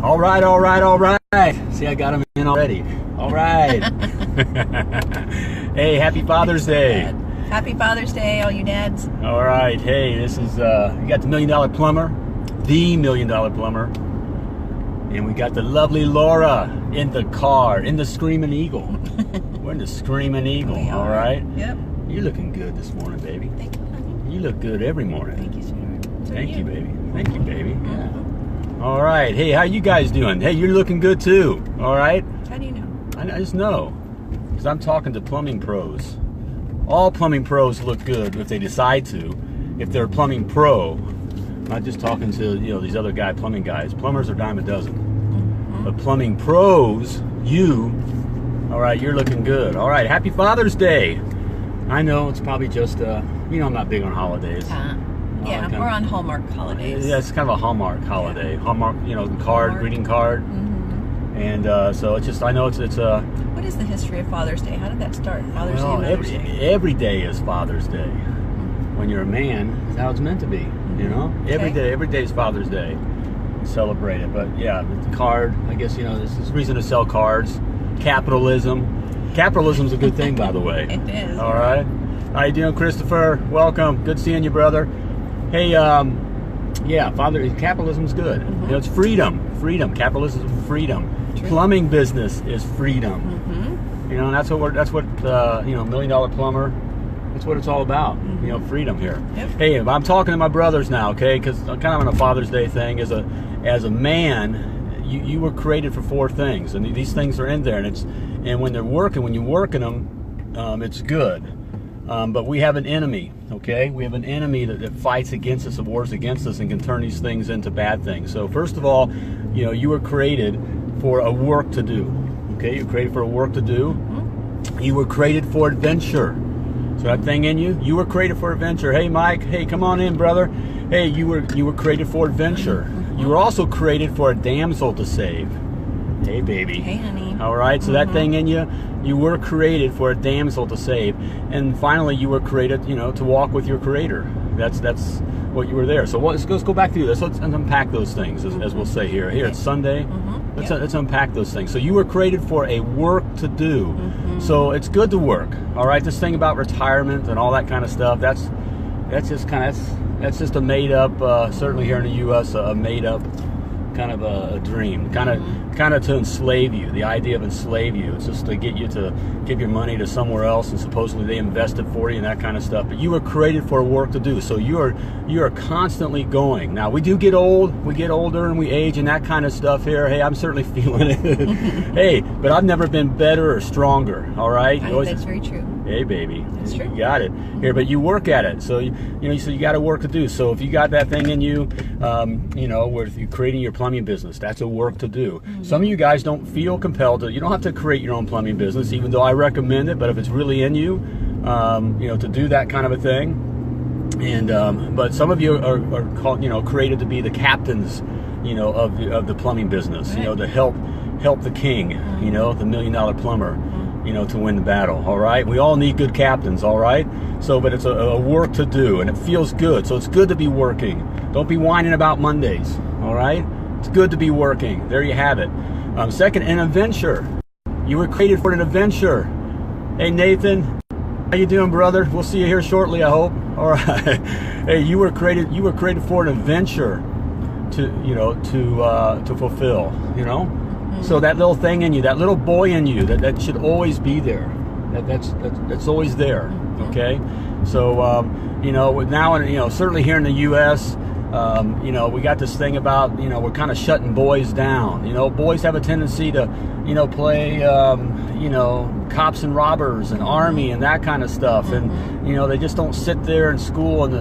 All right, all right, all right. See, I got him in already. All right. Hey, happy Father's Day. Happy Father's Day, all you dads. All right. Hey, this is, you got the $1 Million Plumber, the $1 Million Plumber. And we got the lovely Laura in the car, in the Screaming Eagle. We're in the Screaming Eagle, all right? Yep. You're looking good this morning, baby. Thank you, honey. You look good every morning. Thank you, sweetheart. So Thank you, baby. Thank you, baby. Yeah. All right. Hey, how you guys doing? Hey, you're looking good too. All right. How do you know? I just know, because I'm talking to plumbing pros. All plumbing pros look good if they decide to. If they're a plumbing pro, not just talking to these other plumbing guys. Plumbers are dime a dozen. Mm-hmm. But plumbing pros, all right, you're looking good. All right, happy Father's Day. I know it's probably just I'm not big on holidays. Yeah, we're on Hallmark holidays. Yeah, it's kind of a Hallmark holiday. Hallmark, greeting card. Mm-hmm. And so it's just, I know it's What is the history of Father's Day? How did that start? Father's Day, Mother's Day? Every day is Father's Day. When you're a man, it's how it's meant to be, Every day is Father's Day. Celebrate it. But yeah, the card, I guess, this is reason to sell cards. Capitalism. Capitalism's a good thing, by the way. It is. All right. How you doing, Christopher? Welcome. Good seeing you, brother. Hey, capitalism's good. Mm-hmm. It's freedom. Freedom. Capitalism is freedom. True. Plumbing business is freedom. Mm-hmm. And that's what $1 Million Plumber. That's what it's all about. Mm-hmm. Freedom here. Yep. Hey, I'm talking to my brothers now, okay? Because I'm kind of on a Father's Day thing. As a man, you were created for 4 things, and these things are in there, and when you're working them, it's good. But we have an enemy, okay? We have an enemy that fights against us, that wars against us, and can turn these things into bad things. So first of all, you were created for a work to do, okay? You're created for a work to do. Mm-hmm. You were created for adventure. So that thing in you were created for adventure. Hey, Mike, hey, come on in, brother. Hey, you were created for adventure. Mm-hmm. You were also created for a damsel to save. Hey, baby. Hey, honey. All right, so that thing in you were created for a damsel to save. And finally, you were created, to walk with your Creator. That's what you were there. So let's go back through this. Let's unpack those things, as we'll say here. Here, it's Sunday. Let's unpack those things. So you were created for a work to do. So it's good to work. All right, this thing about retirement and all that kind of stuff, that's just a made up, certainly here in the U.S., a made up kind of a dream, kind of to enslave you. The idea of enslave you. It's just to get you to give your money to somewhere else, and supposedly they invest it for you and that kind of stuff. But you were created for work to do. So you are constantly going. Now we do get old, we get older, and we age and that kind of stuff here. Hey, I'm certainly feeling it. Hey, but I've never been better or stronger. All right. That's very true. Hey, baby. That's true. You got it. Here, but you work at it. So you got to work to do. So if you got that thing in you, where you're creating your plumbing business, that's a work to do. Some of you guys don't feel compelled to. You don't have to create your own plumbing business, even though I recommend it. But if it's really in you, to do that kind of a thing, and but some of you are called, created to be the captains, of the plumbing business. Right. To help the king, the $1 Million Plumber. To win the battle, all right? We all need good captains, all right? So, but it's a work to do, and it feels good. So it's good to be working. Don't be whining about Mondays, all right? It's good to be working. There you have it. Second, an adventure. You were created for an adventure. Hey, Nathan, how you doing, brother? We'll see you here shortly, I hope. All right. Hey, you were created for an adventure to fulfill, So that little thing in you, that little boy in you, that should always be there. That's always there. Okay. So now certainly here in the U.S., we got this thing about we're kind of shutting boys down. Boys have a tendency to play cops and robbers and army and that kind of stuff, and they just don't sit there in school and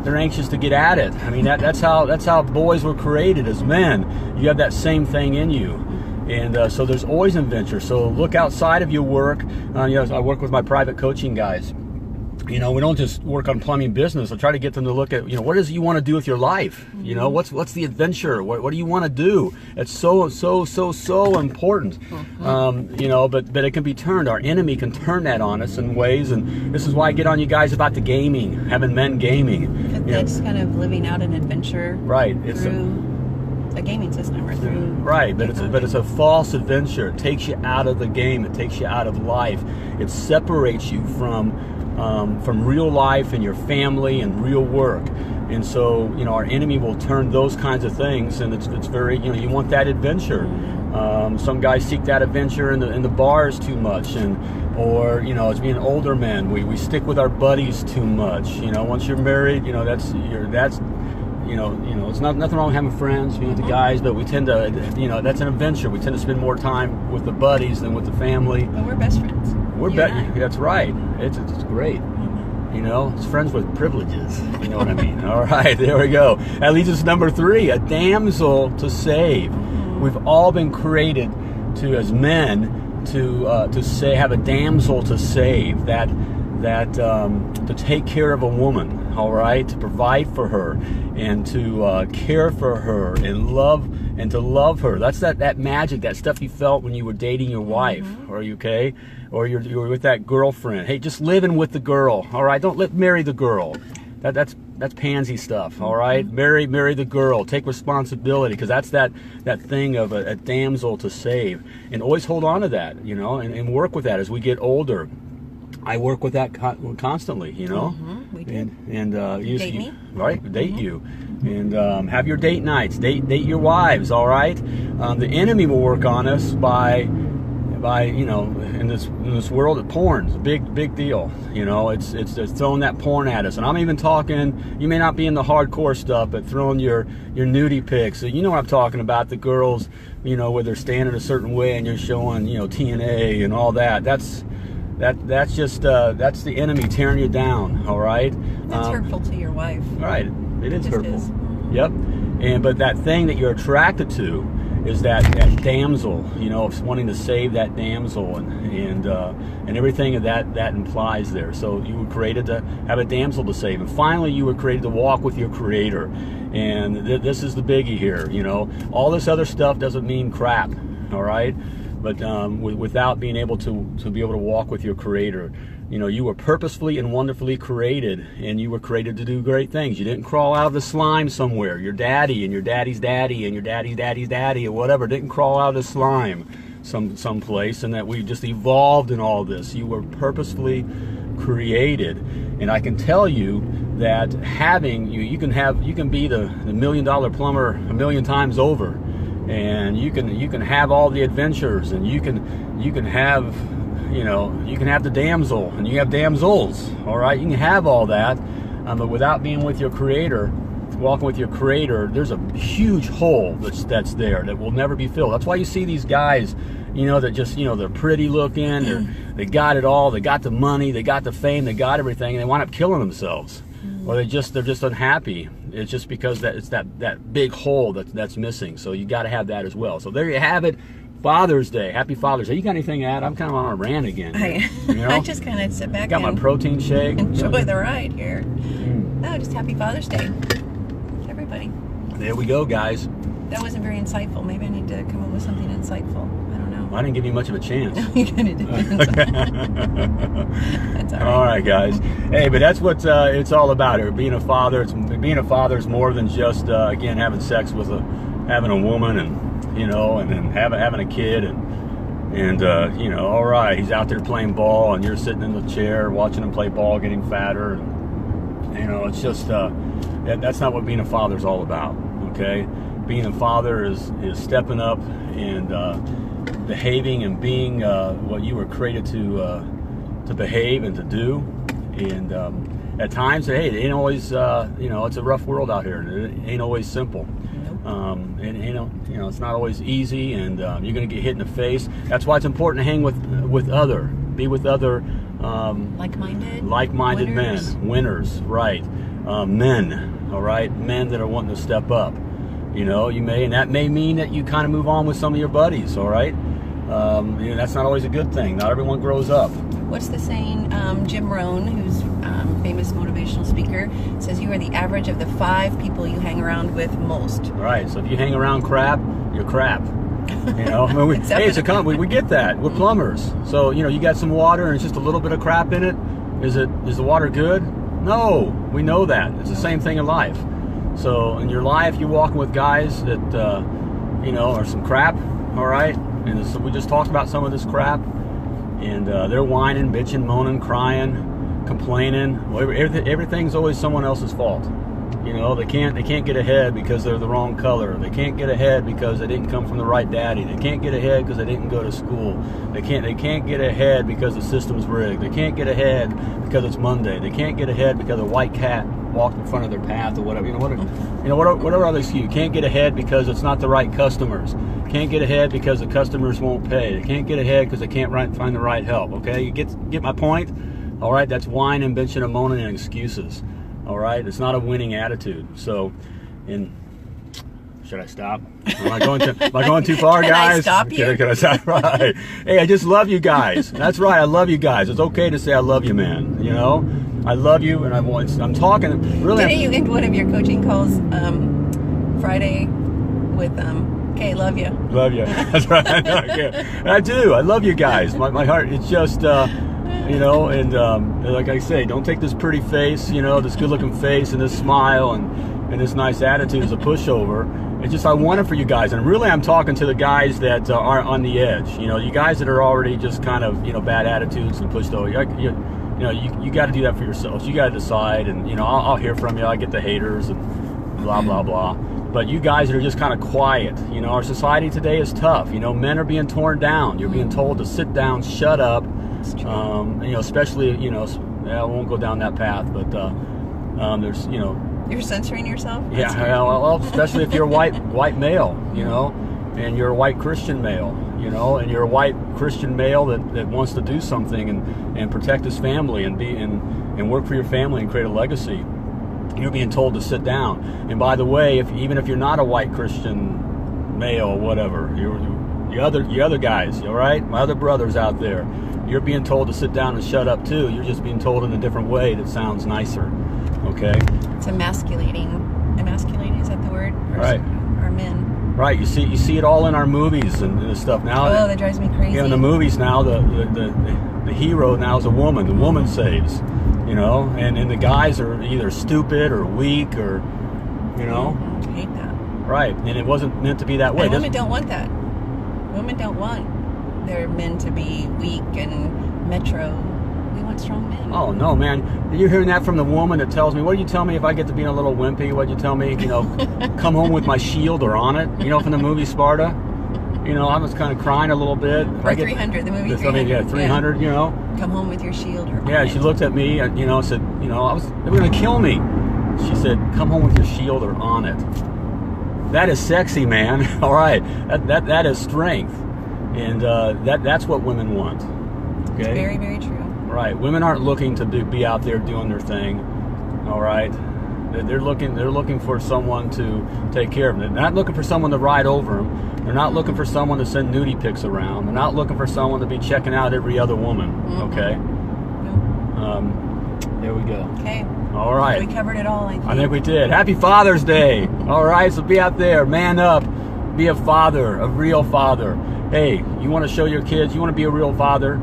they're anxious to get at it. I mean that's how boys were created as men. You have that same thing in you. And so there's always adventure. So look outside of your work. I work with my private coaching guys. We don't just work on plumbing business. I try to get them to look at, what is it you want to do with your life? What's the adventure? What do you want to do? It's so important. But it can be turned. Our enemy can turn that on us in ways, and this is why I get on you guys about the gaming, having men gaming. That's kind of living out an adventure, right? Through a gaming system or through. Right, but it's a false adventure. It takes you out of the game. It takes you out of life. It separates you from real life and your family and real work. And so, our enemy will turn those kinds of things, and it's very, you want that adventure. Some guys seek that adventure in the bars too much, or as being older men, we stick with our buddies too much. Once you're married, it's nothing wrong with having friends, with the guys, but we tend to, that's an adventure. We tend to spend more time with the buddies than with the family. But we're best friends. That's right. It's great. It's friends with privileges. You know what I mean? All right, there we go. That leads us to number 3, a damsel to save. We've all been created to, as men, to say, have a damsel to save, that to take care of a woman, all right, to provide for her and to care for her and to love her. That's that magic, that stuff you felt when you were dating your wife, or okay, or you're with that girlfriend. Hey, just living with the girl, all right. Don't marry the girl. That's pansy stuff, all right. Marry the girl. Take responsibility, because that's that thing of a damsel to save, and always hold on to that, and work with that as we get older. I work with that constantly, We do. And date me. Right? Date you. And have your date nights. Date your wives, all right? The enemy will work on us by in this world of porn. It's a big deal. It's throwing that porn at us. And I'm even talking, you may not be in the hardcore stuff, but throwing your nudie pics. So you know what I'm talking about, the girls, where they're standing a certain way and you're showing, TNA and all that. That's just that's the enemy tearing you down, all right? That's hurtful to your wife. Right, it is hurtful. Is. Yep. But that thing that you're attracted to is that damsel, of wanting to save that damsel and everything that implies there. So you were created to have a damsel to save, and finally you were created to walk with your Creator. And this is the biggie here. All this other stuff doesn't mean crap, all right? But without being able to be able to walk with your Creator, you were purposefully and wonderfully created, and you were created to do great things. You didn't crawl out of the slime somewhere. Your daddy and your daddy's daddy and your daddy's daddy's daddy or whatever didn't crawl out of the slime someplace, and that we just evolved in all this. You were purposefully created, and I can tell you that having you can be the $1 million plumber 1,000,000 times over. And you can have all the adventures, and you can have the damsel, and you have damsels, all right. You can have all that, but without being with your Creator, walking with your Creator, there's a huge hole that's there that will never be filled. That's why you see these guys, that just they're pretty looking, they got it all, they got the money, they got the fame, they got everything, and they wind up killing themselves, or they're just unhappy. It's just because it's that big hole that's missing. So you got to have that as well. So there you have it. Father's Day. Happy Father's Day. You got anything to add? I'm kind of on a rant again. I just kind of sit back got my protein shake. Enjoy the ride here. No, just happy Father's Day to everybody. There we go, guys. That wasn't very insightful. Maybe I need to come up with something insightful. I don't know. I didn't give you much of a chance. You kind of did. That's all right. All right, guys. Hey, but that's what it's all about here. Being a father. Being a father is more than just again having sex with having a woman and and then having a kid and all right, he's out there playing ball and you're sitting in the chair watching him play ball, getting fatter, and it's just that's not what being a father is all about. Okay, being a father is stepping up and behaving and being what you were created to behave and to do. And at times, hey, it ain't always it's a rough world out here. It ain't always simple. And it's not always easy, and you're going to get hit in the face. That's why it's important to hang with other, be with other like-minded men, winners, right? Men, all right, men that are wanting to step up. And that may mean that you kind of move on with some of your buddies, all right? That's not always a good thing. Not everyone grows up. What's the saying? Jim Rohn, who's famous motivational speaker, says you are the average of the 5 people you hang around with most. Right. So if you hang around crap, you're crap. Hey, it's we get that. We're plumbers. So you got some water and it's just a little bit of crap in it. Is the water good? No, we know that. It's the same thing in life. So in your life, you're walking with guys that you know, or some crap, all right? And so we just talked about some of this crap, and they're whining, bitching, moaning, crying, complaining. Well, everything's always someone else's fault. You know, they can't get ahead because they're the wrong color. They can't get ahead because they didn't come from the right daddy. They can't get ahead because they didn't go to school. They can't get ahead because the system's rigged. They can't get ahead because it's Monday. They can't get ahead because a white cat walked in front of their path or whatever. Whatever other excuse. You can't get ahead because it's not the right customers. Can't get ahead because the customers won't pay. They can't get ahead because they can't find the right help. Okay, you get my point? All right, that's whining, bitching, and moaning, and excuses. All right, it's not a winning attitude. So, should I stop? Am I going too far, guys? Can I stop you? Can I stop? Right. Hey, I just love you guys. That's right, I love you guys. It's okay to say I love you, man. You know, I love you, and I'm talking really. Didn't you end one of your coaching calls Friday with okay, love you. Love you. That's right. I do. I love you guys. My heart. It's just. You know, and like I say, don't take this pretty face, you know, this good-looking face and this smile and this nice attitude as a pushover. It's just I want it for you guys, and really I'm talking to the guys that are on the edge. You know, you guys that are already just kind of, you know, bad attitudes and pushed over. You got to do that for yourselves. You got to decide, and you know, I'll hear from you. I get the haters and blah blah blah. But you guys that are just kind of quiet, you know, our society today is tough. You know, men are being torn down. You're being told to sit down, shut up. You know, especially, you know, I won't go down that path, but there's, you know, you're censoring yourself. Yeah, well, especially if you're a white male, you know, and you're a white Christian male, you know, and you're a white Christian male that wants to do something and protect his family and work for your family and create a legacy. You're being told to sit down. And by the way, even if you're not a white Christian male or whatever, you other guys, all right, my other brothers out there. You're being told to sit down and shut up too. You're just being told in a different way that sounds nicer. Okay? It's emasculating. Emasculating, is that the word? Right. Our men. Right. You see it all in our movies and stuff now. Oh, that drives me crazy. Yeah, in the movies now, the hero now is a woman. The woman saves. You know, and the guys are either stupid or weak or, you know. I hate that. Right. And it wasn't meant to be that way. And women don't want that. Women don't want their men to be weak and metro. We want strong men. Oh no, man! You're hearing that from the woman that tells me, "What do you tell me if I get to being a little wimpy? What do you tell me? You know, come home with my shield or on it? You know, from the movie Sparta. You know, I was kind of crying a little bit. Or 300, the movie 300. Yeah, 300. Yeah. You know. Come home with your shield or. Yeah, she looked at me, and you know, said, you know, they were gonna kill me. She said, "Come home with your shield or on it." That is sexy, man. All right, that is strength. And that's what women want. Okay? It's very, very true. Right. Women aren't looking to be out there doing their thing. All right. They're looking for someone to take care of them. They're not looking for someone to ride over them. They're not looking for someone to send nudie pics around. They're not looking for someone to be checking out every other woman. Okay. There we go. Okay. All right. We covered it all. I think we did. Happy Father's Day. All right. So be out there, man up, be a father, a real father. Hey, you want to show your kids, you want to be a real father,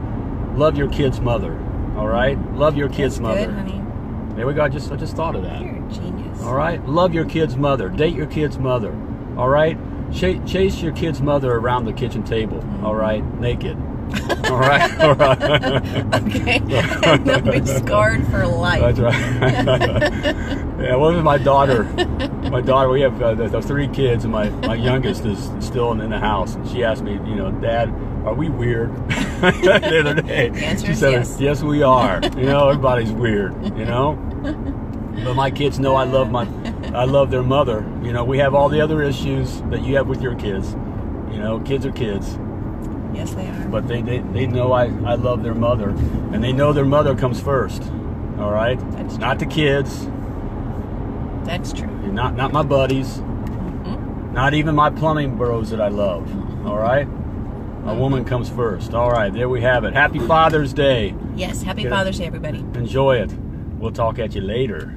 love your kid's mother, all right? Love your kid's mother. Good, honey. There we go, I just thought of that. You're a genius. All right? Love your kid's mother, date your kid's mother, all right? Chase your kid's mother around the kitchen table, all right? Naked. All right? All right. Okay. And they'll be scarred for life. That's right. Yeah, what was my daughter? My daughter, we have the 3 kids, and my youngest is still in the house. And she asked me, you know, Dad, are we weird? The other day. The answer she is said, yes. Yes, we are. You know, everybody's weird, you know? But my kids know I love their mother. You know, we have all the other issues that you have with your kids. You know, kids are kids. Yes, they are. But they know I love their mother, and they know their mother comes first. All right? That's true. Not the kids. That's true. Not my buddies. Not even my plumbing bros that I love. All right? A woman comes first. All right, there we have it. Happy Father's Day. Yes, happy Father's Day, everybody. Enjoy it. We'll talk at you later.